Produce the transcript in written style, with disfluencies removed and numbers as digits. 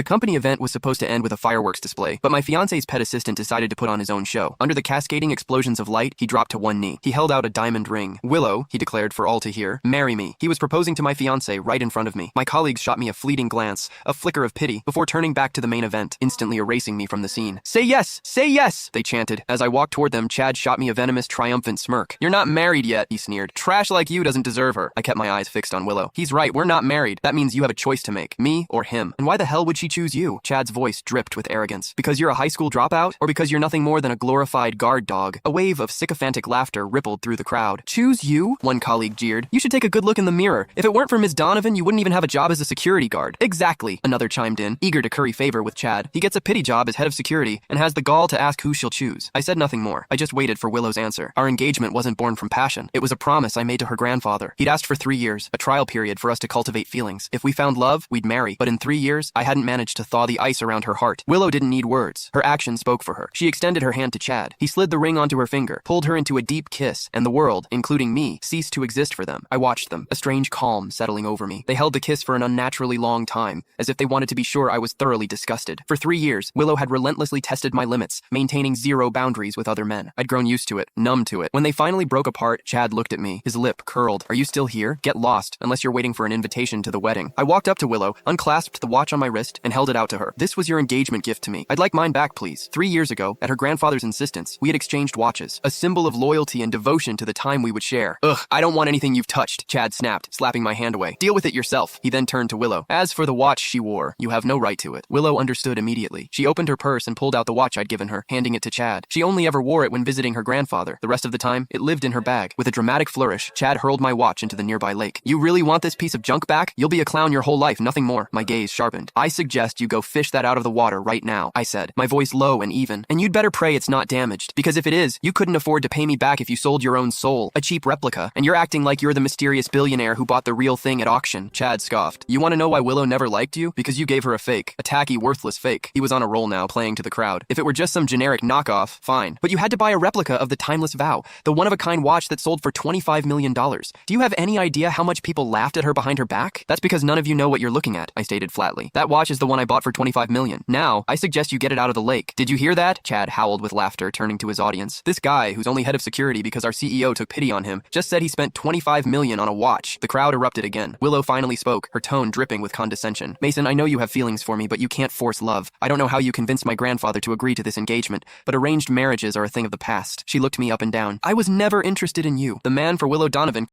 The company event was supposed to end with a fireworks display, but my fiance's pet assistant decided to put on his own show. Under the cascading explosions of light, he dropped to one knee. He held out a diamond ring. "Willow," he declared for all to hear, "marry me." He was proposing to my fiance right in front of me. My colleagues shot me a fleeting glance, a flicker of pity, before turning back to the main event, instantly erasing me from the scene. "Say yes! Say yes!" they chanted. As I walked toward them, Chad shot me a venomous, triumphant smirk. "You're not married yet," he sneered. "Trash like you doesn't deserve her." I kept my eyes fixed on Willow. "He's right, we're not married. That means you have a choice to make, me or him. And why the hell would she choose you?" Chad's voice dripped with arrogance. "Because you're a high school dropout? Or because you're nothing more than a glorified guard dog?" A wave of sycophantic laughter rippled through the crowd. "Choose you?" one colleague jeered. "You should take a good look in the mirror. If it weren't for Ms. Donovan, you wouldn't even have a job as a security guard." "Exactly," another chimed in, eager to curry favor with Chad. "He gets a pity job as head of security and has the gall to ask who she'll choose." I said nothing more. I just waited for Willow's answer. Our engagement wasn't born from passion. It was a promise I made to her grandfather. He'd asked for 3 years, a trial period for us to cultivate feelings. If we found love, we'd marry. But in 3 years, I hadn't managed to thaw the ice around her heart. Willow didn't need words. Her actions spoke for her. She extended her hand to Chad. He slid the ring onto her finger, pulled her into a deep kiss, and the world, including me, ceased to exist for them. I watched them, a strange calm settling over me. They held the kiss for an unnaturally long time, as if they wanted to be sure I was thoroughly disgusted. For 3 years, Willow had relentlessly tested my limits, maintaining zero boundaries with other men. I'd grown used to it, numb to it. When they finally broke apart, Chad looked at me, his lip curled. "Are you still here? Get lost, unless you're waiting for an invitation to the wedding." I walked up to Willow, unclasped the watch on my wrist, and held it out to her. "This was your engagement gift to me. I'd like mine back, please." 3 years ago, at her grandfather's insistence, we had exchanged watches, a symbol of loyalty and devotion to the time we would share. "Ugh, I don't want anything you've touched," Chad snapped, slapping my hand away. "Deal with it yourself." He then turned to Willow. "As for the watch she wore, you have no right to it." Willow understood immediately. She opened her purse and pulled out the watch I'd given her, handing it to Chad. She only ever wore it when visiting her grandfather. The rest of the time, it lived in her bag. With a dramatic flourish, Chad hurled my watch into the nearby lake. "You really want this piece of junk back? You'll be a clown your whole life, nothing more." My gaze sharpened. "I suggest you go fish that out of the water right now," I said, my voice low and even. "And you'd better pray it's not damaged, because if it is, you couldn't afford to pay me back if you sold your own soul, a cheap replica, and you're acting like you're the mysterious billionaire who bought the real thing at auction." Chad scoffed. "You want to know why Willow never liked you? Because you gave her a fake. A tacky, worthless fake." He was on a roll now, playing to the crowd. "If it were just some generic knockoff, fine. But you had to buy a replica of the timeless vow, the one-of-a-kind watch that sold for $25 million. Do you have any idea how much people laughed at her behind her back?" "That's because none of you know what you're looking at," I stated flatly. "That watch is the one I bought for $25 million. Now, I suggest you get it out of the lake." "Did you hear that?" Chad howled with laughter, turning to his audience. "This guy, who's only head of security because our CEO took pity on him, just said he spent $25 million on a watch." The crowd erupted again. Willow finally spoke, her tone dripping with condescension. "Mason, I know you have feelings for me, but you can't force love. I don't know how you convinced my grandfather to agree to this engagement, but arranged marriages are a thing of the past." She looked me up and down. "I was never interested in you. The man for Willow Donovan